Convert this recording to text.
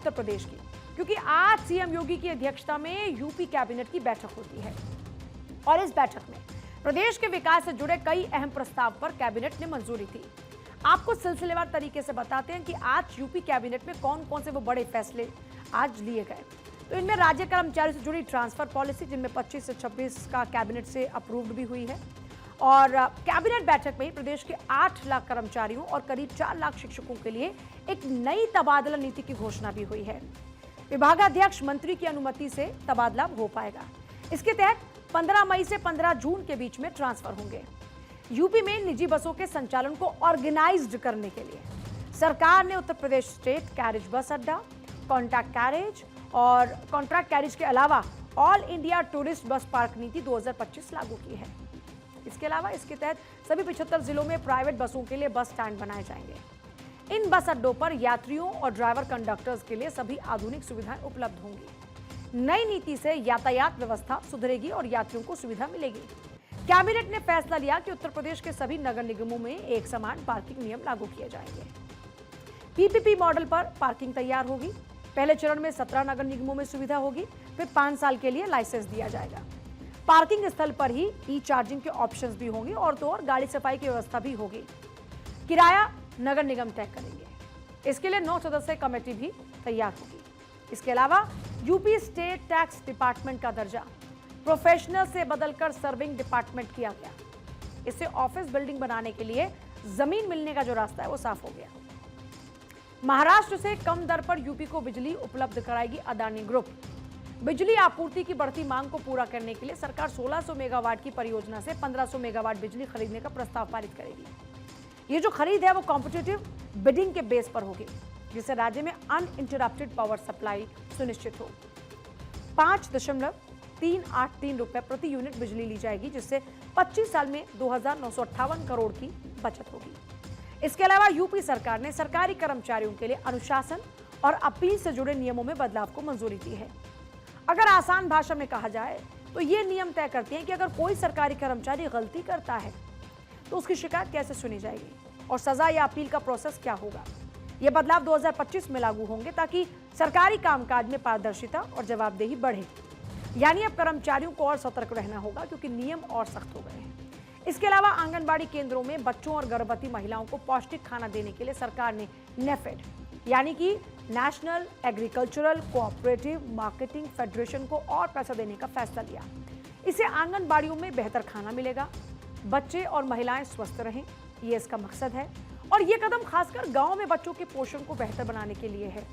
उत्तर प्रदेश की, क्योंकि आज सीएम योगी की अध्यक्षता में यूपी कैबिनेट की बैठक होती है और इस बैठक में प्रदेश के विकास से जुड़े कई अहम प्रस्ताव पर कैबिनेट ने मंजूरी दी। आपको सिलसिलेवार तरीके से बताते हैं कि आज यूपी कैबिनेट में कौन कौन से वो बड़े फैसले आज लिए गए। तो इनमें राज्य कर्मचारियों से जुड़ी ट्रांसफर पॉलिसी, जिनमें 25 से 26 का कैबिनेट से अप्रूव्ड भी हुई है, और कैबिनेट बैठक में प्रदेश के 8 लाख कर्मचारियों और करीब 4 लाख शिक्षकों के लिए एक नई तबादला नीति की घोषणा भी हुई है। विभागाध्यक्ष मंत्री की अनुमति से तबादला हो पाएगा। इसके तहत 15 मई से 15 जून के बीच में ट्रांसफर होंगे। यूपी में निजी बसों के संचालन को ऑर्गेनाइज्ड करने के लिए सरकार ने उत्तर प्रदेश स्टेट कैरेज बस अड्डा, कॉन्ट्रैक्ट कैरेज के अलावा all India tourist bus park नीति 2025 लागू की है। इसके अलावा इसके तहत सभी 75 जिलों में प्राइवेट बसों के लिए बस स्टैंड बनाए जाएंगे। इन बस अड्डों पर यात्रियों और ड्राइवर कंडक्टर्स के लिए सभी आधुनिक सुविधाएं उपलब्ध होंगी। नई नीति से यातायात व्यवस्था सुधरेगी और यात्रियों को सुविधा मिलेगी। कैबिनेट ने फैसला लिया कि उत्तर प्रदेश के सभी नगर निगमों में एक समान पार्किंग नियम लागू किए जाएंगे। पीपीपी मॉडल पर पार्किंग तैयार होगी। पहले चरण में 17 नगर निगमों में सुविधा होगी, फिर 5 साल के लिए लाइसेंस दिया जाएगा। पार्किंग स्थल पर ही ई चार्जिंग के ऑप्शंस भी होंगे और तो और गाड़ी सफाई की व्यवस्था भी होगी। किराया नगर निगम तय करेंगे। इसके लिए 9 सदस्यीय कमेटी भी तैयार होगी। इसके अलावा यूपी स्टेट टैक्स डिपार्टमेंट का दर्जा प्रोफेशनल से बदलकर सर्विंग डिपार्टमेंट किया गया। इससे ऑफिस बिल्डिंग बनाने के लिए जमीन मिलने का जो रास्ता है वो साफ हो गया। महाराष्ट्र से कम दर पर यूपी को बिजली उपलब्ध कराएगी अदानी ग्रुप। बिजली आपूर्ति की बढ़ती मांग को पूरा करने के लिए सरकार 1600 मेगावाट की परियोजना से 1500 मेगावाट बिजली खरीदने का प्रस्ताव पारित करेगी। ये जो खरीद है वो कॉम्पिटिटिव बिडिंग के बेस पर होगी, जिससे राज्य में अनइंटरप्टेड पावर सप्लाई सुनिश्चित हो। 5.383 रुपए प्रति यूनिट बिजली ली जाएगी, जिससे 25 साल में 2958 करोड़ की बचत होगी। इसके अलावा यूपी सरकार ने सरकारी कर्मचारियों के लिए अनुशासन और अपील से जुड़े नियमों में बदलाव को मंजूरी दी है। अगर आसान भाषा में कहा जाए तो ये नियम तय करते हैं कि अगर कोई सरकारी कर्मचारी गलती करता है तो उसकी शिकायत कैसे सुनी जाएगी और सजा या अपील का प्रोसेस क्या होगा। ये बदलाव 2025 में लागू होंगे ताकि सरकारी कामकाज में पारदर्शिता और जवाबदेही बढ़े। यानी अब कर्मचारियों को और सतर्क रहना होगा क्योंकि नियम और सख्त हो गए हैं। इसके अलावा आंगनबाड़ी केंद्रों में बच्चों और गर्भवती महिलाओं को पौष्टिक खाना देने के लिए सरकार ने नेफेड यानी कि national agricultural cooperative marketing federation को और पैसा देने का फैसला लिया। इससे आंगनबाड़ियों में बेहतर खाना मिलेगा, बच्चे और महिलाएं स्वस्थ रहें, ये इसका मकसद है। और ये कदम खासकर गांव में बच्चों के पोषण को बेहतर बनाने के लिए है।